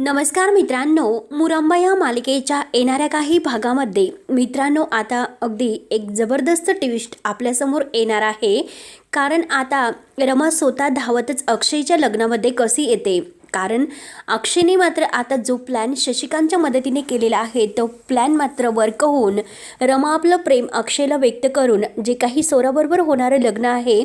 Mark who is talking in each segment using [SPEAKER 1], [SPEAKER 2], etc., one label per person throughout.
[SPEAKER 1] नमस्कार मित्रांनो, मुरंबा या मालिकेच्या येणाऱ्या काही भागामध्ये मित्रांनो आता अगदी एक जबरदस्त ट्विस्ट आपल्यासमोर येणार आहे. कारण आता रमा स्वतः धावतच अक्षयच्या लग्नामध्ये कशी येते. कारण अक्षयने मात्र आता जो प्लॅन शशिकांतच्या मदतीने केलेला आहे तो प्लॅन मात्र वर्क होऊन रमा आपलं प्रेम अक्षयला व्यक्त करून जे काही सोराबरोबर होणारं लग्न आहे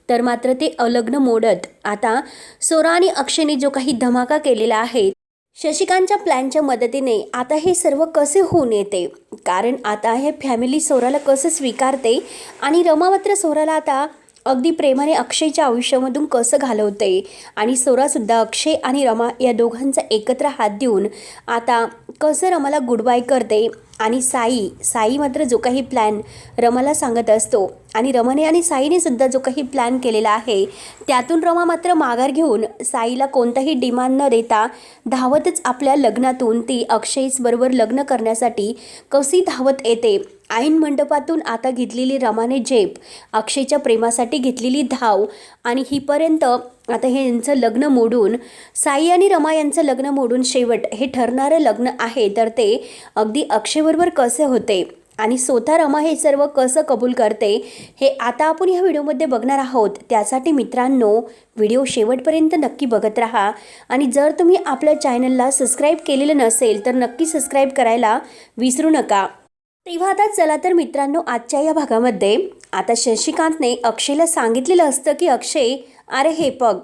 [SPEAKER 1] तर मात्र ते लग्न मोडत आता सोरा आणि अक्षयने जो काही धमाका केलेला आहे शशिकांतच्या प्लॅनच्या मदतीने आता हे सर्व कसे होऊन येते. कारण आता हे फॅमिली सोराला कसं स्वीकारते आणि रमा मात्र सोराला आता अगदी प्रेमाने अक्षयच्या आयुष्यामधून कसं घालवते आणि सोरासुद्धा अक्षय आणि रमा या दोघांचा एकत्र हात देऊन आता कसं रमाला गुड बाय करते. आणि साई मात्र जो काही प्लॅन रमाला सांगत असतो आणि रमाने आणि साईने सुद्धा जो काही प्लॅन केलेला आहे त्यातून रमा मात्र माघार घेऊन साईला कोणताही डिमांड न देता धावतच आपल्या लग्नातून ती अक्षयबरोबर लग्न करण्यासाठी कशी धावत येते. ऐन मंडपातून आता घेतलेली रमाने झेप, अक्षयच्या प्रेमासाठी घेतलेली धाव आणि हीपर्यंत आता हे यांचं लग्न मोडून साई आणि रमा यांचं लग्न मोडून शेवट हे ठरणारं लग्न आहे तर ते अगदी अक्षयबरोबर कसे होते आणि स्वतः रमा हे सर्व कसं कबूल करते हे आता आपण ह्या व्हिडिओमध्ये बघणार आहोत. त्यासाठी मित्रांनो व्हिडिओ शेवटपर्यंत नक्की बघत राहा आणि जर तुम्ही आपल्या चॅनलला सबस्क्राईब केलेलं नसेल तर नक्की सबस्क्राईब करायला विसरू नका. तेव्हा आता चला तर मित्रांनो आजच्या या भागामध्ये आता शशिकांतने अक्षयला सांगितलेलं असतं की अक्षय अरे हे बघ,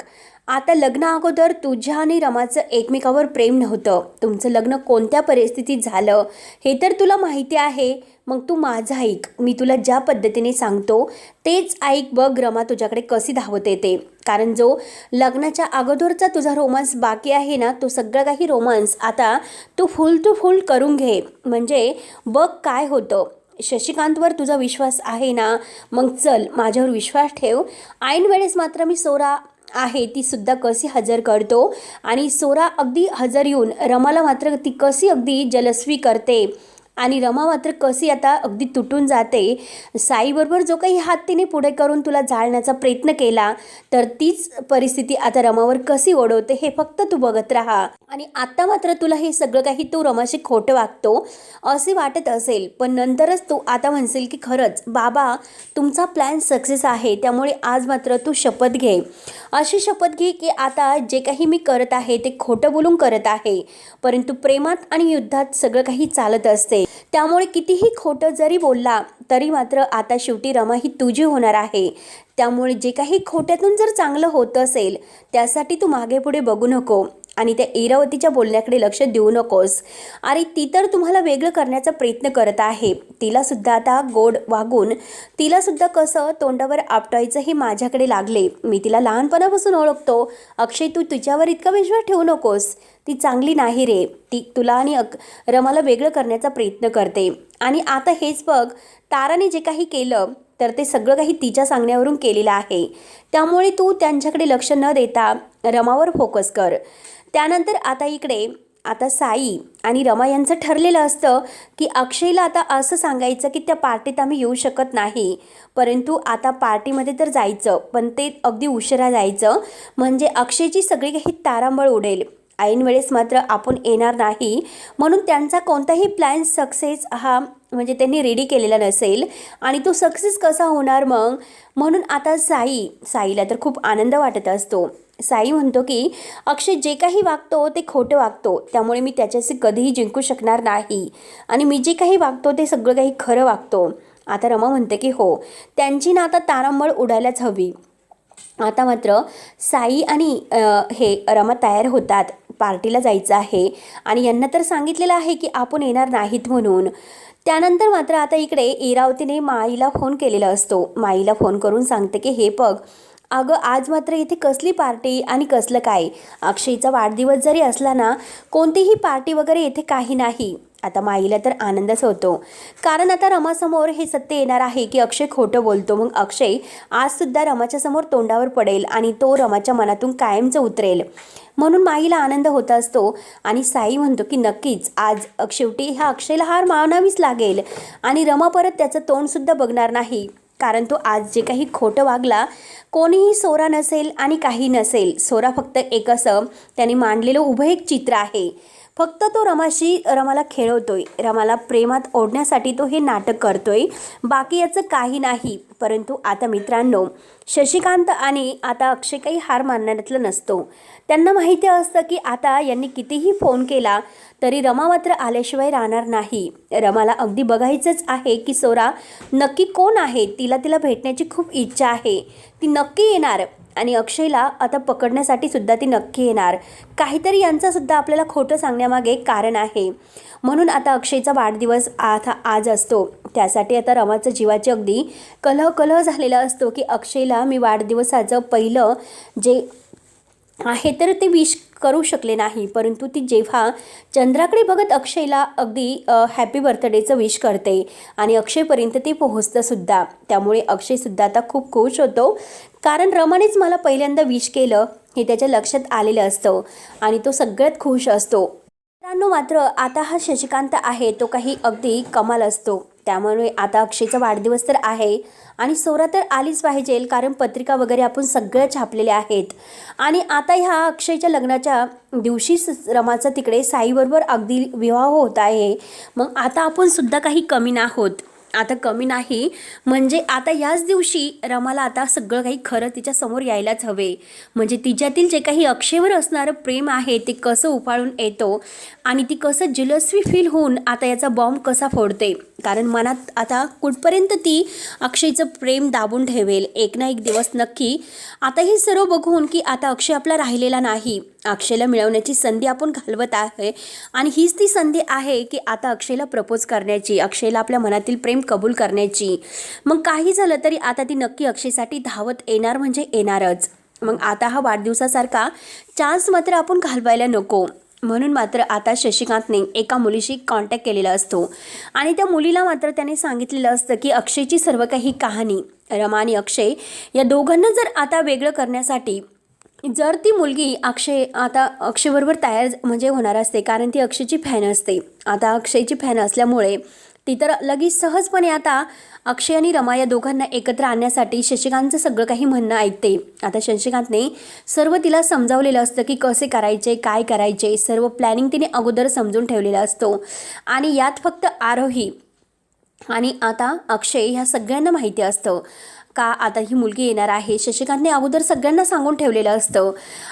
[SPEAKER 1] आता लग्ना अगोदर तुझ्या आणि रमाचं एकमेकावर प्रेम नव्हतं. तुमचं लग्न कोणत्या परिस्थितीत झालं हे तर तुला माहिती आहे. मग तू माझं ऐक, मी तुला ज्या पद्धतीने सांगतो तेच ऐक बघ. रमा तुझ्याकडे कशी धावत येते. कारण जो लग्नाच्या अगोदरचा तुझा रोमांस बाकी आहे ना तो सगळं काही रोमांस आता तू फुल करून घे. म्हणजे बघ काय होतं. शशिकांतवर तुझा विश्वास आहे ना, मग चल माझ्यावर विश्वास ठेव. ऐन वेळेस मात्र मी सोरा आहे ती सुद्धा कशी हजर करतो आणि सोरा अगदी हजर येऊन रमाला मात्र ती कशी अगदी जलस्वी करते आणि रमा मात्र कशी आता अगदी तुटून जाते. साईबरोबर जो काही हात तिने पुढे करून तुला जाळण्याचा प्रयत्न केला तर तीच परिस्थिती आता रमावर कशी ओढवते हे फक्त तू बघत राहा. आणि आता मात्र तुला हे सगळं काही तू रमाशी खोटं वागतो असे वाटत असेल पण नंतरच तू आता म्हणशील की खरंच बाबा तुमचा प्लॅन सक्सेस आहे. त्यामुळे आज मात्र तू शपथ घे, अशी शपथ घे की आता जे काही मी करत आहे ते खोटं बोलून करत आहे. परंतु प्रेमात आणि युद्धात सगळं काही चालत असते. त्यामुळे कितीही खोटं जरी बोलला तरी मात्र आता शेवटी रमा ही तुझी होणार आहे. त्यामुळे जे काही खोट्यातून जर चांगलं होत असेल त्यासाठी तू मागे पुढे बघू नको आणि त्या इरावतीच्या बोलण्याकडे लक्ष देऊ नकोस. अरे ती तर तुम्हाला वेगळं करण्याचा प्रयत्न करत आहे. तिलासुद्धा आता गोड वागून तिलासुद्धा कसं तोंडावर आपटायचं हे माझ्याकडे लागले. मी तिला लहानपणापासून ओळखतो. अक्षय तू तिच्यावर इतका विश्वास ठेवू नकोस. ती चांगली नाही रे. ती तुला आणि रमाला वेगळं करण्याचा प्रयत्न करते. आणि आता हेच बघ, ताराने जे काही केलं तर ते सगळं काही तिच्या सांगण्यावरून केलेलं आहे. त्यामुळे तू त्यांच्याकडे लक्ष न देता रमावर फोकस कर. त्यानंतर आता इकडे आता साई आणि रमा यांचं ठरलेलं असतं की अक्षयला आता असं सांगायचं की त्या पार्टीत आम्ही येऊ शकत नाही. परंतु आता पार्टीमध्ये तर जायचं पण ते अगदी उशिरा जायचं म्हणजे अक्षयची सगळी काही तारांबळ उडेल. ऐन वेळेस मात्र आपण येणार नाही म्हणून त्यांचा कोणताही प्लॅन सक्सेस हा म्हणजे त्यांनी रेडी केलेला नसेल आणि तो सक्सेस कसा होणार मग. म्हणून आता साईला तर खूप आनंद वाटत असतो. साई म्हणतो की अक्षय जे काही वागतो ते खोटं वागतो त्यामुळे मी त्याच्याशी कधीही जिंकू शकणार नाही आणि मी जे काही वागतो ते सगळं काही खरं वागतो. आता रमा म्हणते की हो त्यांची ना आता तारांबळ उडायलाच हवी. आता मात्र साई आणि हे रमा तयार होतात. पार्टीला जायचं आहे आणि यांना तर सांगितलेलं आहे की आपण येणार नाहीत म्हणून. त्यानंतर मात्र आता इकडे इरावतीने माईला फोन केलेला असतो. माईला फोन करून सांगते की हे बघ अगं आज मात्र इथे कसली पार्टी आणि कसलं काय. अक्षयचा वाढदिवस जरी असला ना कोणतीही पार्टी वगैरे इथे काही नाही. आता माईला तर आनंदच होतो कारण आता रमासमोर हे सत्य येणार आहे की अक्षय खोटं बोलतो. मग अक्षय आजसुद्धा रमाच्या समोर तोंडावर पडेल आणि तो रमाच्या मनातून कायमचं उतरेल म्हणून माईला आनंद होत असतो. आणि साई म्हणतो की नक्कीच आज शेवटी ह्या अक्षयला हार मानावीच लागेल आणि रमा परत त्याचं तोंडसुद्धा बघणार नाही. कारण तो आज जे काही खोटं वागला, कोणीही सोरा नसेल आणि काही नसेल, सोरा फक्त एक असं त्याने मांडलेलं उभं एक चित्र आहे. फक्त तो रमाला खेळवतोय, रमाला प्रेमात ओढण्यासाठी तो हे नाटक करतोय, बाकी याचं काही नाही. परंतु आता मित्रांनो, शशिकांत आणि आता अक्षय काही हार मानण्यातलं नसतो. त्यांना माहिती असतं की आता यांनी कितीही फोन केला तरी रमा मात्र आल्याशिवाय राहणार नाही. रमाला अगदी बघायचंच आहे की सोरा नक्की कोण आहे. तिला भेटण्याची खूप इच्छा आहे. ती नक्की येणार आणि अक्षयला आता पकडण्यासाठी सुद्धा ती नक्की येणार. काहीतरी यांचा सुद्धा आपल्याला खोटं सांगण्यामागे कारण आहे. म्हणून आता अक्षयचा वाढदिवस आज असतो. त्यासाठी आता रमाचं जीवाची अगदी कलह झालेला असतो की अक्षयला मी वाढदिवसाचं पहिलं जे आहे तर ते विश करू शकले नाही. परंतु ती जेव्हा चंद्राकडे बघत अक्षयला अगदी हॅपी बर्थडेचं विश करते आणि अक्षयपर्यंत ते पोहोचतं सुद्धा. त्यामुळे अक्षयसुद्धा आता खूप खुश होतो, कारण रमानेच मला पहिल्यांदा विश केलं हे त्याच्या लक्षात आलेलं असतं आणि तो सगळ्यात खुश असतो. मित्रांनो, मात्र आता हा शशिकांत आहे तो काही अगदी कमाल असतो. त्यामुळे आता अक्षयचा वाढदिवस तर आहे आणि सोरा तर आलीच पाहिजे, कारण पत्रिका वगैरे आपण सगळ्या छापलेल्या आहेत. आणि आता ह्या अक्षयच्या लग्नाच्या दिवशी रमाचा तिकडे साईबरोबर अगदी विवाह होत आहे. मग आता आपण सुद्धा काही कमी नाहोत. आता कमी नाही म्हणजे आता याच दिवशी रमाला आता सगळं काही खरं तिच्या समोर यायलाच हवे. म्हणजे तिच्यातील जे काही अक्षयवर असणारं प्रेम आहे ते कसं उफाळून येतो आणि ती कसं जलस्वी फील होऊन आता याचा बॉम्ब कसा फोडते. कारण मनात आता कुठपर्यंत ती अक्षयचं प्रेम दाबून ठेवेल. एक ना एक दिवस नक्की. आता हे सर्व बघून की आता अक्षय आपला राहिलेला नाही, अक्षयला मिळवण्याची संधी आपण घालवत आहे आणि हीच ती संधी आहे की आता अक्षयला प्रपोज करण्याची, अक्षयला आपल्या मनातील प्रेम कबूल करण्याची. मग काही झालं तरी आता ती नक्की अक्षयसाठी धावत येणार म्हणजे येणारच. मग आता हा वाढदिवसासारखा चान्स मात्र आपण घालवायला नको. म्हणून मात्र आता शशिकांतने एका मुलीशी कॉन्टॅक्ट केलेला असतो आणि त्या मुलीला मात्र त्याने सांगितलेलं असतं की अक्षयची सर्व काही कहाणी, रमा आणि अक्षय या दोघांना जर आता वेगळं करण्यासाठी जर ती मुलगी आता अक्षयबरोबर तयार म्हणजे होणार असते, कारण ती अक्षयची फॅन असते. आता अक्षयची फॅन असल्यामुळे ती तर लगेच सहजपणे आता अक्षय आणि रमा या दोघांना एकत्र आणण्यासाठी शशिकांतचं सगळं काही म्हणणं ऐकते. आता शशिकांतने सर्व तिला समजावलेलं असतं की कसे करायचे, काय करायचे, सर्व प्लॅनिंग तिने अगोदर समजून ठेवलेला असतो. आणि यात फक्त आरोही आणि आता अक्षय ह्या सगळ्यांना माहिती असतं का आता ही मुलगी येणार आहे. शशिकांतने अगोदर सगळ्यांना सांगून ठेवलेलं असतं.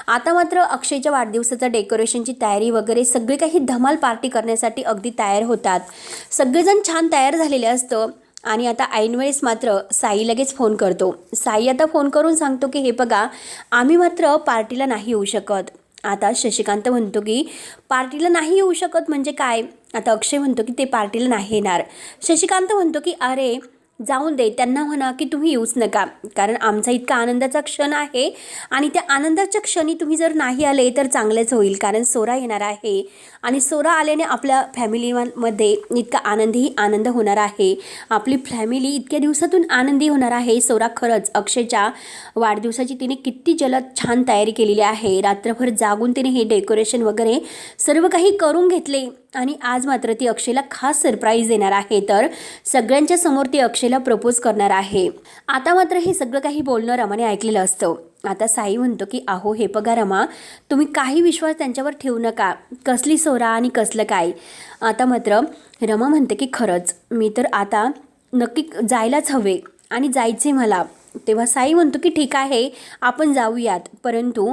[SPEAKER 1] आता मात्र अक्षयच्या वाढदिवसाचा डेकोरेशनची तयारी वगैरे सगळे काही धमाल पार्टी करण्यासाठी अगदी तयार होतात. सगळेजण छान तयार झालेले असतं. आणि आता ऐनवेळेस मात्र साई लगेच फोन करतो. साई आता फोन करून सांगतो की हे बघा, आम्ही मात्र पार्टीला नाही येऊ शकत. आता शशिकांत म्हणतो की पार्टीला नाही येऊ शकत म्हणजे काय. आता अक्षय म्हणतो की ते पार्टीला नाही येणार. शशिकांत म्हणतो की अरे जाऊन दे, त्यांना म्हणा की तुम्ही येऊच नका, कारण आमचा इतका आनंदाचा क्षण आहे आणि त्या आनंदाच्या क्षणी तुम्ही जर नाही आले तर चांगलेच होईल. कारण सोरा येणार आहे आणि सोरा आल्याने आपल्या फॅमिलीमध्ये इतका आनंद होणार आहे. आपली फॅमिली इतक्या दिवसातून आनंदी होणार आहे. सोरा खरंच अक्षयच्या वाढदिवसाची तिने किती जलद छान तयारी केलेली आहे. रात्रभर जागून तिने हे डेकोरेशन वगैरे सर्व काही करून घेतले आणि आज मात्र ती अक्षयला खास सरप्राईज देणार आहे. तर सगळ्यांच्या समोर ती अक्षयला प्रपोज करणार आहे. आता मात्र हे सगळं काही बोलणं रमाने ऐकलेलं असतं. आता साई म्हणतो की अहो हे बघा रमा, तुम्ही काही विश्वास त्यांच्यावर ठेवू नका, कसली सोरा आणि कसलं काय. आता मात्र रमा म्हणते की खरंच मी तर आता नक्की जायलाच हवे आणि जायचे मला. तेव्हा साई म्हणतो की ठीक आहे आपण जाऊयात, परंतु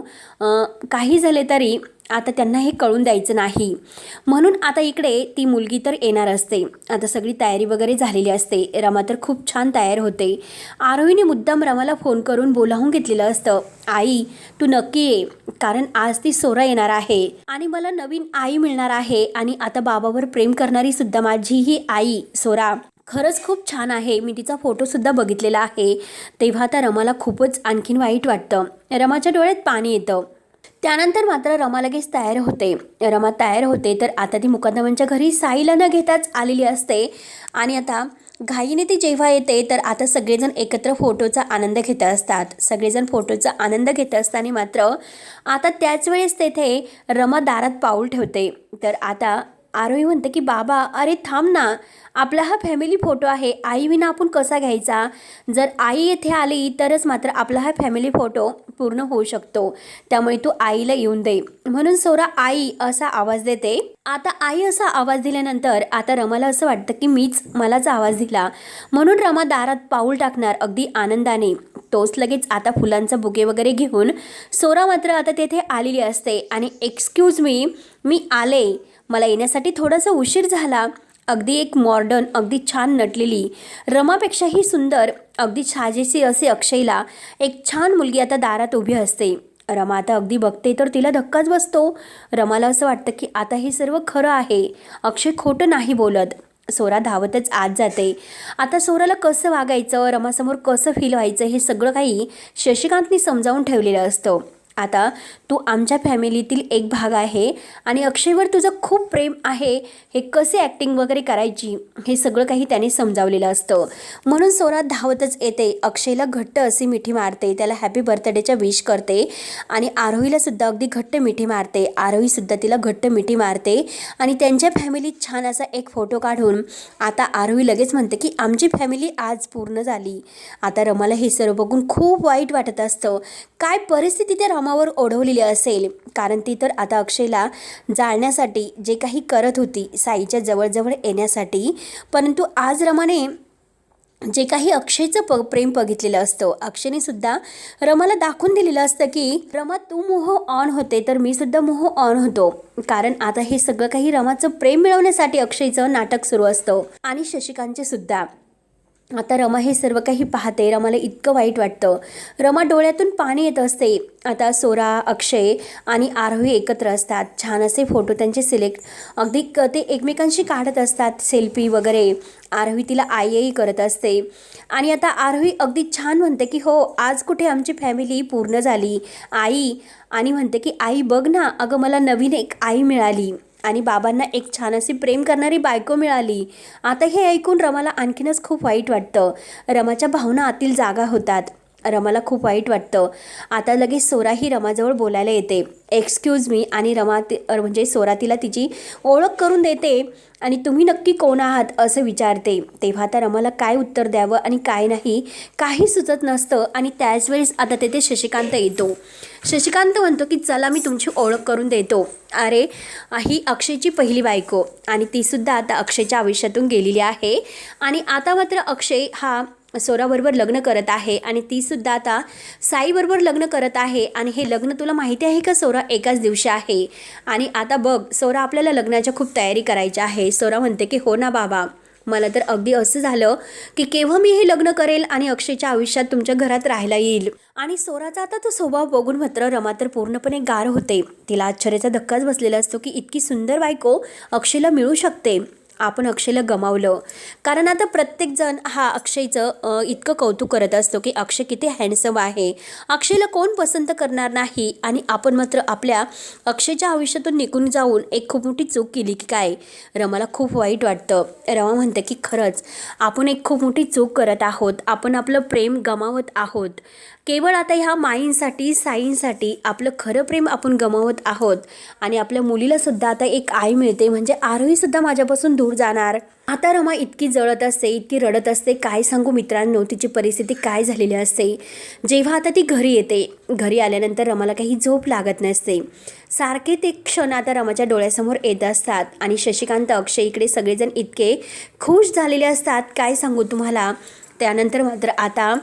[SPEAKER 1] काही झाले तरी आता त्यांना हे कळून द्यायचं नाही. म्हणून आता इकडे ती मुलगी तर येणार असते. आता सगळी तयारी वगैरे झालेली असते. रमा तर खूप छान तयार होते. आरोहीने मुद्दाम रमाला फोन करून बोलावून घेतलेलं असतं. आई तू नक्की ये, कारण आज ती सोरा येणार आहे आणि मला नवीन आई मिळणार आहे आणि आता बाबावर प्रेम करणारी सुद्धा माझी ही आई सोरा खरंच खूप छान आहे. मी तिचा फोटोसुद्धा बघितलेला आहे. तेव्हा आता रमाला खूपच आणखीन वाईट वाटतं. रमाच्या डोळ्यात पाणी येतं. त्यानंतर मात्र रमा लगेच तयार होते. रमा तयार होते तर आता ती मुकदमांच्या घरी साईला न घेताच आलेली असते आणि आता घाईने ती जेव्हा येते तर आता सगळेजण एकत्र फोटोचा आनंद घेत असतात. सगळेजण फोटोचा आनंद घेत असताना मात्र आता त्याच वेळेस तेथे रमा दारात पाऊल ठेवते. तर आता आरोही म्हणते की बाबा अरे थांब ना, आपला हा फॅमिली फोटो आहे, आई विना आपण कसा घ्यायचा? जर आई येथे आली तरच मात्र आपला हा फॅमिली फोटो पूर्ण होऊ शकतो, त्यामुळे तू आईला येऊन दे. म्हणून सोरा आई असा आवाज देते. आता आई असा आवाज दिल्यानंतर आता रमाला असं वाटतं की मलाच आवाज दिला, म्हणून रमा दारात पाऊल टाकणार अगदी आनंदाने. तोच लगेच आता फुलांचा बुके वगैरे घेऊन सोरा मात्र आता तेथे आलेली असते आणि एक्सक्यूज मी आले, मला येण्यासाठी थोडासा उशीर झाला. अगदी एक मॉडर्न अगदी छान नटलेली रमापेक्षाही सुंदर अगदी छाजेसी असे अक्षयला एक छान मुलगी आता दारात उभी असते. रमा आता अगदी बघते तर तिला धक्काच बसतो. रमाला असं वाटतं की आता हे सर्व खरं आहे, अक्षय खोटं नाही बोलत. सोरा धावतच आत जाते. आता सोराला कसं वागायचं, रमासमोर कसं फील व्हायचं हे सगळं काही शशिकांतनी समजावून ठेवलेलं असतं. आता तू आमच्या फॅमिलीतील एक भाग आहे आणि अक्षयवर तुझं खूप प्रेम आहे, हे कसे ॲक्टिंग वगैरे करायची हे सगळं काही त्याने समजावलेलं असतं. म्हणून सोरा धावतच येते, अक्षयला घट्ट अशी मिठी मारते, त्याला हॅपी बर्थडेच्या विश करते आणि आरोहीला सुद्धा अगदी घट्ट मिठी मारते. आरोहीसुद्धा तिला घट्ट मिठी मारते आणि त्यांच्या फॅमिलीत छान असा एक फोटो काढून आता आरोही लगेच म्हणते की आमची फॅमिली आज पूर्ण झाली. आता रमाला हे सर्व बघून खूप वाईट वाटत असतं. काय परिस्थिती त्या रमावर ओढवलेली असेल, कारण ती तर आता अक्षयला जाळण्यासाठी जे काही करत होती साईच्या जवळजवळ येण्यासाठी, परंतु आज रमाने जे काही अक्षयचं प्रेम बघितलेलं असतं, अक्षयने सुद्धा रमाला दाखवून दिलेलं असतं की रमा तू मोह ऑन होते तर मी सुद्धा मोह ऑन होतो, कारण आता हे सगळं काही रमाचं प्रेम मिळवण्यासाठी अक्षयचं नाटक सुरू असतं. आणि शशिकांतचे सुद्धा आता रमा हे सर्व काही पाहते. रमाला इतकं वाईट वाटतं, रमा डोळ्यातून पाणी येत असते. आता सोरा, अक्षय आणि आरोही एकत्र असतात. छान असे फोटो त्यांचे सिलेक्ट अगदी ते एकमेकांशी काढत असतात, सेल्फी वगैरे. आरोही तिला आई करत असते आणि आता आरोही अगदी छान म्हणते की हो आज कुठे आमची फॅमिली पूर्ण झाली आई, आणि म्हणते की आई बघ ना, अगं मला नवीन एक आई मिळाली आणि बाबांना एक छान अशी प्रेम करणारी बायको मिळाली. आता हे ऐकून रमाला आणखीनच खूप वाईट वाटतं. रमाच्या भावना आतील जागा होतात. रमाला खूप वाईट वाटतं. आता लगेच सोरा ही रमाजवळ बोलायला येते, एक्सक्यूज मी, आणि रमा म्हणजे सोरा तिला तिची ओळख करून देते आणि तुम्ही नक्की कोण आहात असं विचारते. तेव्हा आता रमाला काय उत्तर द्यावं आणि काय नाही काही सुचत नसतं. आणि त्याच वेळेस आता तेथे शशिकांत येतो. शशिकांत म्हणतो की चला मी तुमची ओळख करून देतो. अरे ही अक्षयची पहिली बायको आणि तीसुद्धा आता अक्षयच्या आयुष्यातून गेलेली आहे आणि आता मात्र अक्षय हा सोराबरोबर लग्न करत आहे आणि तीसुद्धा आता साईबरोबर लग्न करत आहे. आणि हे लग्न तुला माहिती आहे का सोरा, एकाच दिवशी आहे. आणि आता बघ सोरा, आपल्याला लग्नाच्या खूप तयारी करायची आहे. सोरा म्हणते की हो ना बाबा, मला तर अगदी असं झालं की केव्हा मी हे लग्न करेल आणि अक्षयच्या आयुष्यात तुमच्या घरात राहायला येईल. आणि सोराचा आता तो स्वभाव बघून मात्र रमा तर पूर्णपणे गार होते. तिला आश्चर्याचा धक्काच बसलेला असतो की इतकी सुंदर बायको अक्षयला मिळू शकते. आपण अक्षयला गमावलं, कारण आता प्रत्येकजण हा अक्षयचं इतकं कौतुक करत असतो की अक्षय किती हँडसम आहे, अक्षयला कोण पसंत करणार नाही. आणि आपण मात्र आपल्या अक्षयच्या आयुष्यातून निघून जाऊन एक खूप मोठी चूक केली की काय. रमाला खूप वाईट वाटतं. रमा म्हणते की खरंच आपण एक खूप मोठी चूक करत आहोत, आपण आपलं प्रेम गमावत आहोत. केवळ आता ह्या माईंसाठी, साईंसाठी आपलं खरं प्रेम आपण गमावत आहोत. आणि आपल्या मुलीला सुद्धा आता एक आई मिळते म्हणजे आरोही सुद्धा माझ्यापासून दूर जाणार. आता रमा इतकी जळत असते, इतकी रडत असते, काय सांगू मित्रांनो तिची परिस्थिती काय झालेली असते. जेव्हा आता ती घरी येते, घरी आल्यानंतर रमाला काही झोप लागत नसते. सारखे ते क्षण आता रमाच्या डोळ्यासमोर येत असतात आणि शशिकांत, अक्षय इकडे सगळेजण इतके खुश झालेले असतात, काय सांगू तुम्हाला. त्यानंतर मात्र आता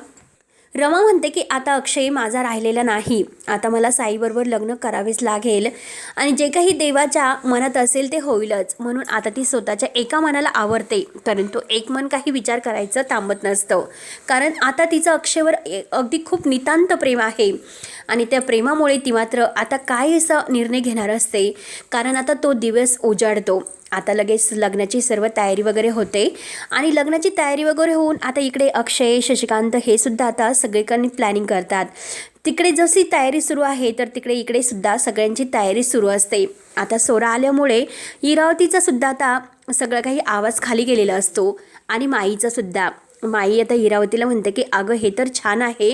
[SPEAKER 1] रमा म्हणते की आता अक्षय माझा राहिलेला नाही, आता मला साईबरोबर लग्न करावेच लागेल आणि जे काही देवाच्या मनात असेल ते होईलच. म्हणून आता ती स्वतःच्या एका मनाला आवरते, परंतु एक मन काही विचार करायचं थांबत नसतं, कारण आता तिचं अक्षयवर अगदी खूप नितांत प्रेम आहे. आणि त्या प्रेमामुळे ती मात्र आता काय असा निर्णय घेणार असते, कारण आता तो दिवस उजाडतो. आता लगेच लग्नाची सर्व तयारी वगैरे होते आणि लग्नाची तयारी वगैरे होऊन आता इकडे अक्षय, शशिकांत हे सुद्धा आता सगळीकडे प्लॅनिंग करतात. तिकडे जशी तयारी सुरू आहे तर इकडे सुद्धा सगळ्यांची तयारी सुरू असते. आता सोरा आल्यामुळे इरावतीचा सुद्धा आता सगळं काही आवाज खाली गेलेला असतो आणि माईचा सुद्धा. माई आता इरावतीला म्हणते की अगं हे तर छान आहे,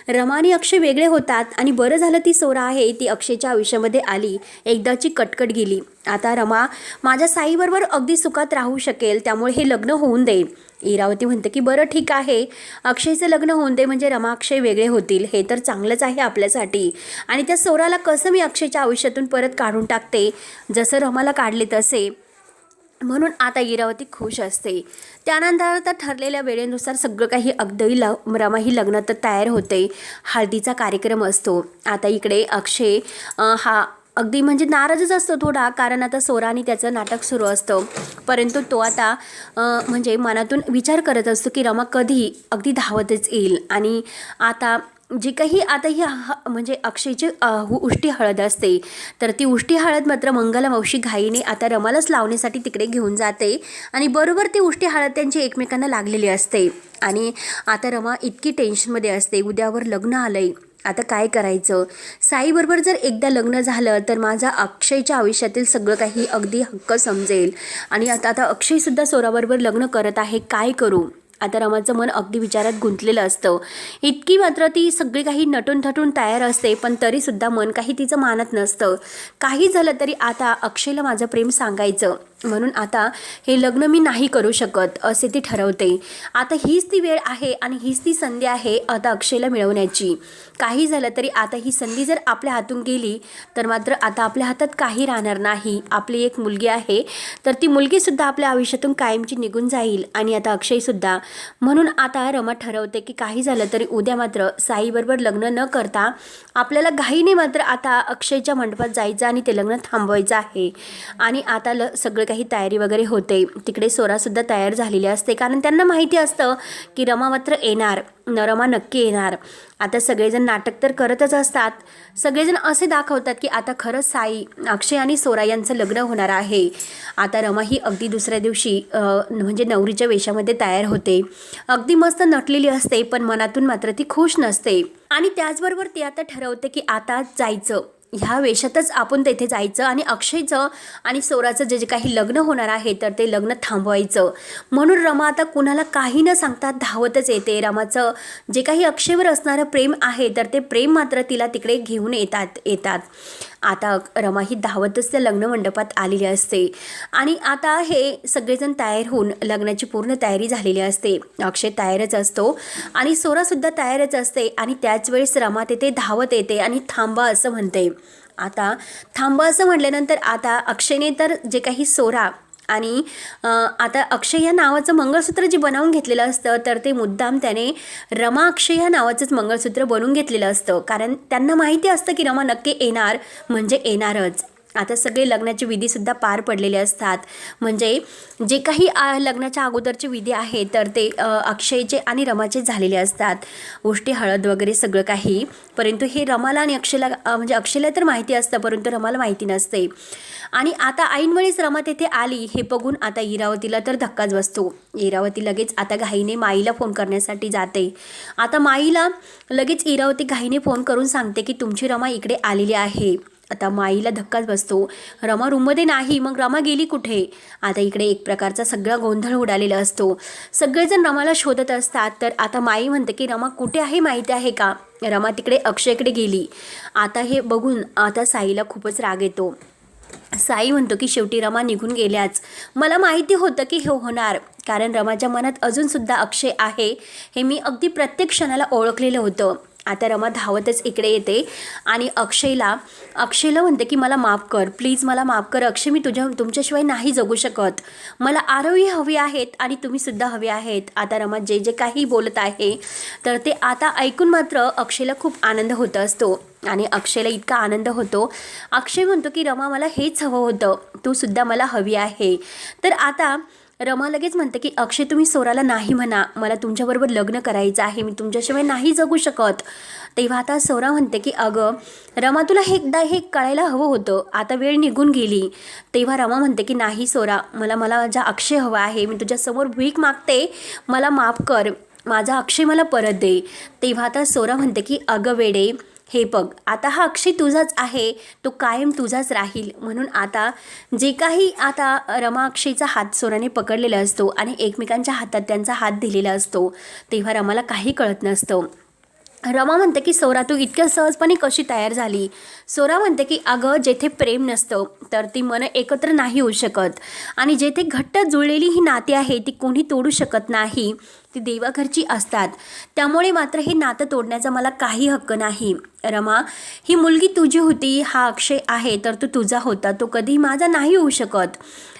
[SPEAKER 1] रमा आणि अक्षय वेगळे होतात आणि बरं झालं ती सोरा आहे ती अक्षयच्या आयुष्यामध्ये आली, एकदाची कटकट गेली. आता रमा माझ्या साईबरोबर अगदी सुखात राहू शकेल, त्यामुळे हे लग्न होऊन देईल. इरावती म्हणते की बरं ठीक आहे, अक्षयचं लग्न होऊन दे, म्हणजे रमा अक्षय वेगळे होतील, हे तर चांगलंच आहे आपल्यासाठी. आणि त्या सोराला कसं मी अक्षयच्या आयुष्यातून परत काढून टाकते, जसं रमाला काढले तसे. म्हणून आता इरावती खुश असते. त्यानंतर आता ठरलेल्या वेळेनुसार सगळं काही अगदी रमा ही लग्नात तयार होते. हळदीचा कार्यक्रम असतो. आता इकडे अक्षय हा अगदी म्हणजे नाराजच असतो थोडा, कारण आता सोरा आणि त्याचं नाटक सुरू असतं. परंतु तो आता म्हणजे मनातून विचार करत असतो की रमा कधी अगदी धावतच येईल. आणि आता जी काही आता ही म्हणजे अक्षयची उष्टी हळद असते, तर ती उष्टी हळद मात्र मंगला मावशी घाईने आता रमालाच लावण्यासाठी तिकडे घेऊन जाते. आणि बरोबर ती उष्टी हळद त्यांची एकमेकांना लागलेली असते. आणि आता रमा इतकी टेन्शनमध्ये असते, उद्यावर लग्न आलंय, आता काय करायचं. साईबरोबर जर एकदा लग्न झालं तर माझा अक्षयच्या आयुष्यातील सगळं काही अगदी हक्क समजेल. आणि आता अक्षयसुद्धा सोराबरोबर लग्न करत आहे, काय करू. आता रमाचं मन अगदी विचारात गुंतलेलं असतं. इतकी मात्र ती सगळी काही नटून थटून तयार असते, पण तरीसुद्धा मन काही तिचं मानत नसतं. काही झालं तरी आता अक्षयला माझं प्रेम सांगायचं, म्हणून आता हे लग्न मी नाही करू शकत असे ती ठरवते. आता हीच ती वेळ आहे आणि हीच ती संधी आहे आता अक्षयला मिळवण्याची. काही झालं तरी आता ही संधी जर आपल्या हातून गेली तर मात्र आता आपल्या हातात काही राहणार नाही. आपली एक मुलगी आहे, तर ती मुलगीसुद्धा आपल्या आयुष्यातून कायमची निघून जाईल आणि आता अक्षयसुद्धा. म्हणून आता रमा ठरवते की काही झालं तरी उद्या मात्र साईबरोबर लग्न न करता आपल्याला घाईने मात्र आता अक्षयच्या मंडपात जायचं आणि ते लग्न थांबवायचं आहे. आणि आता सगळं काही तयारी वगैरे होते. तिकडे सोरासुद्धा तयार झालेली असते, कारण त्यांना माहिती असतं की रमा मात्र येणार, रमा नक्की येणार. आता सगळेजण नाटक तर करतच असतात. सगळेजण असे दाखवतात की आता खरंच साई, अक्षय आणि सोरा यांचं लग्न होणार आहे. आता रमा ही अगदी दुसऱ्या दिवशी म्हणजे नवरीच्या वेशामध्ये तयार होते. अगदी मस्त नटलेली असते, पण मनातून मात्र ती खुश नसते. आणि त्याचबरोबर ती आता ठरवते की आता जायचं, ह्या वेशातच आपण तेथे जायचं आणि अक्षयचं आणि सोराचं जे काही लग्न होणार आहे तर ते लग्न थांबवायचं. म्हणून रमा आता कुणाला काही न सांगता धावतच येते. रमाचं जे काही अक्षयवर असणारं प्रेम आहे तर ते प्रेम मात्र तिला तिकडे घेऊन येतात. आता रमा ही धावतच त्या लग्न मंडपात आलेली असते. आणि आता हे सगळेजण तयार होऊन लग्नाची पूर्ण तयारी झालेली असते. अक्षय तयारच असतो आणि सोरासुद्धा तयारच असते. आणि त्याच वेळेस रमा तेथे धावत येते आणि थांबा असं म्हणते. आता थांबा असं म्हटल्यानंतर आता अक्षयने तर जे काही सोरा आणि आता अक्षय या नावाचं मंगळसूत्र जे बनवून घेतलेलं असतं, तर ते मुद्दाम त्याने रमा अक्षय या नावाचंच मंगळसूत्र बनवून घेतलेलं असतं, कारण त्यांना माहिती असतं की रमा नक्की येणार म्हणजे येणारच. आता सगळे लग्नाचे विधीसुद्धा पार पडलेले असतात. म्हणजे जे काही लग्नाच्या अगोदरचे विधी आहे तर ते अक्षयचे आणि रमाचे झालेले असतात. उष्टी हळद वगैरे सगळं काही. परंतु हे रमाला आणि अक्षयला म्हणजे अक्षयला तर माहिती असतं, परंतु रमाला माहिती नसते. आणि आता ऐनवेळेस रमा तेथे आली हे बघून आता इरावतीला तर धक्काच बसतो. इरावती लगेच आता घाईने माईला फोन करण्यासाठी जाते. आता माईला लगेच इरावती घाईने फोन करून सांगते की तुमची रमा इकडे आलेली आहे. आता माईला धक्काच बसतो. रमा रूममध्ये नाही, मग रमा गेली कुठे. आता इकडे एक प्रकारचा सगळा गोंधळ उडालेला असतो. सगळेजण रमाला शोधत असतात. तर आता माई म्हणते की रमा कुठे आहे माहिती आहे का. रमा तिकडे अक्षयकडे गेली. आता हे बघून आता साईला खूपच राग येतो. साई म्हणतो की शेवटी रमा निघून गेल्याच. मला माहिती होतं की हे होणार, कारण रमाच्या मनात अजूनसुद्धा अक्षय आहे हे मी अगदी प्रत्येक क्षणाला ओळखलेलं होतं. आता रमा धावतच इकडे येते आणि अक्षयला म्हणते की मला माफ कर, प्लीज मला माफ कर अक्षय, मी तुमच्याशिवाय नाही जगू शकत. मला आरोही हवी आहेत आणि तुम्हीसुद्धा हवे आहेत. आता रमा जे काही बोलत आहे तर ते आता ऐकून मात्र अक्षयला खूप आनंद होत असतो. आणि अक्षयला इतका आनंद होतो. अक्षय म्हणतो की रमा मला हेच हवं होतं, तू सुद्धा मला हवी आहे. तर आता रमा लगेच म्हणते की अक्षय तुम्ही सोराला नाही म्हणा, मला तुमच्याबरोबर लग्न करायचं आहे, मी तुमच्याशिवाय नाही जगू शकत. तेव्हा आता सोरा म्हणते की अगं रमा तुला हे कळायला हवं होतं, आता वेळ निघून गेली. तेव्हा रमा म्हणते की नाही सोरा, मला माझा अक्षय हवा आहे, मी तुझ्यासमोर भीक मागते, मला माफ कर, माझा अक्षय मला परत दे. तेव्हा आता सोरा म्हणते की अगं वेडे, हे बघ आता हा अक्षय तुझाच आहे, तो कायम तुझाच राहील. म्हणून आता जे काही आता रमा अक्षयचा हात सोनाने पकडलेला असतो आणि एकमेकांच्या हातात त्यांचा हात दिलेला असतो, तेव्हा रमाला काही कळत नसतं. रमा म्हणते की सोरा तू इतक्या सहजपणे कशी तयार झाली. सोरा म्हणते की अगं जेथे प्रेम नसतं तर ती मनं एकत्र नाही होऊ शकत आणि जेथे घट्ट जुळलेली ही नाती आहे ती कोणी तोडू शकत नाही, ती देवाघरची असतात. त्यामुळे मात्र हे नातं तोडण्याचा मला काही हक्क नाही. रमा ही मुलगी तुझी होती, हा अक्षय आहे तर तो तुझा होता, तो कधी माझा नाही होऊ शकत.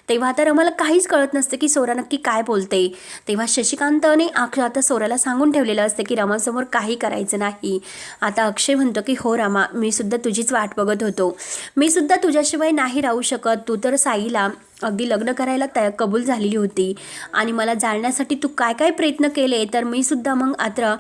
[SPEAKER 1] तेव्हा आता रमाला काहीच कळत नसतं की सोरा नक्की काय बोलते. तेव्हा शशिकांतने आता सोराला सांगून ठेवलेलं असतं की रमासमोर काही करायचं नाही. आता अक्षय म्हणतो की हो रमा, मी सुद्धा तुझीच वाट बघत होतो, मी सुद्धा तुझ्याशिवाय नाही राहू शकत. तू तर साईला अगदी लग्न करायला कबूल झालेली होती आणि मला जाळण्यासाठी तू काय काय प्रयत्न केले, तर मी सुद्धा मग आता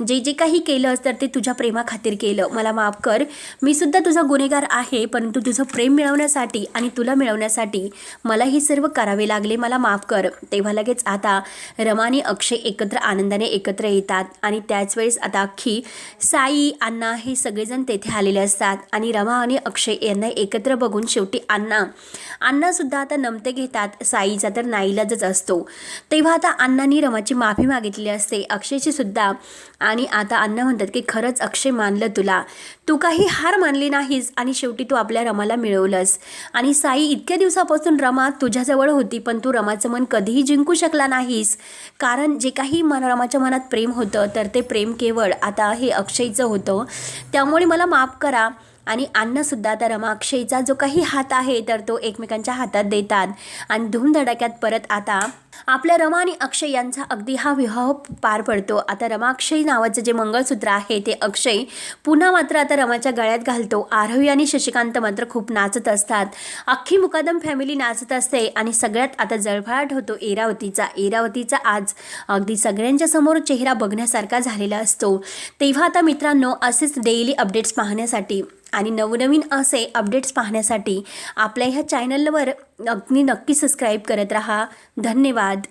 [SPEAKER 1] जे जे काही केलंस तर ते तुझ्या प्रेमाखातीर केलं. मला माफ कर, मी सुद्धा तुझा गुन्हेगार आहे, परंतु तुझं प्रेम मिळवण्यासाठी आणि तुला मिळवण्यासाठी मला हे सर्व करावे लागले, मला माफ कर. तेव्हा लगेच आता रमा आणि अक्षय एकत्र आनंदाने एकत्र येतात आणि त्याच वेळेस आता अख्खी साई, अण्णा हे सगळेजण तेथे आलेले असतात आणि रमा आणि अक्षय यांना एकत्र बघून शेवटी अण्णासुद्धा आता नमते घेतात. साईचा तर नाईलाजच असतो. तेव्हा आता अण्णांनी रमाची माफी मागितलेली असते, अक्षयची सुद्धा. आणि आता अण्णा म्हणतात की खरंच अक्षय मानलं तुला, तू काही हार मानली नाहीस आणि शेवटी तू आपल्या रमाला मिळवलंस. आणि साई इतक्या दिवसापासून रमा तुझ्याजवळ होती पण तू रमाचं मन कधीही जिंकू शकला नाहीस, कारण जे काही रमाच्या मनात प्रेम होतं तर ते प्रेम केवळ आता हे अक्षयचं होतं. त्यामुळे मला माफ करा. आणि अण्णासुद्धा आता रमा अक्षयचा जो काही हात आहे तर तो एकमेकांच्या हातात देतात आणि धूमधडाक्यात परत आता आपल्या रमा आणि अक्षय यांचा अगदी हा विवाह पार पडतो. आता रमा अक्षय नावाचं जे मंगळसूत्र आहे ते अक्षय पुन्हा मात्र आता रमाच्या गळ्यात घालतो. आरोही आणि शशिकांत मात्र खूप नाचत असतात, अख्खी मुकादम फॅमिली नाचत असते आणि सगळ्यात आता जळफळाट होतो इरावतीचा आज अगदी सगळ्यांच्या समोर चेहरा बघण्यासारखा झालेला असतो. तेव्हा आता मित्रांनो, असेच डेली अपडेट्स पाहण्यासाठी आणि नवनवीन असे अपडेट्स पाहण्यासाठी आपल्या ह्या चॅनलवर नक्की सबस्क्राईब करत राहा. धन्यवाद.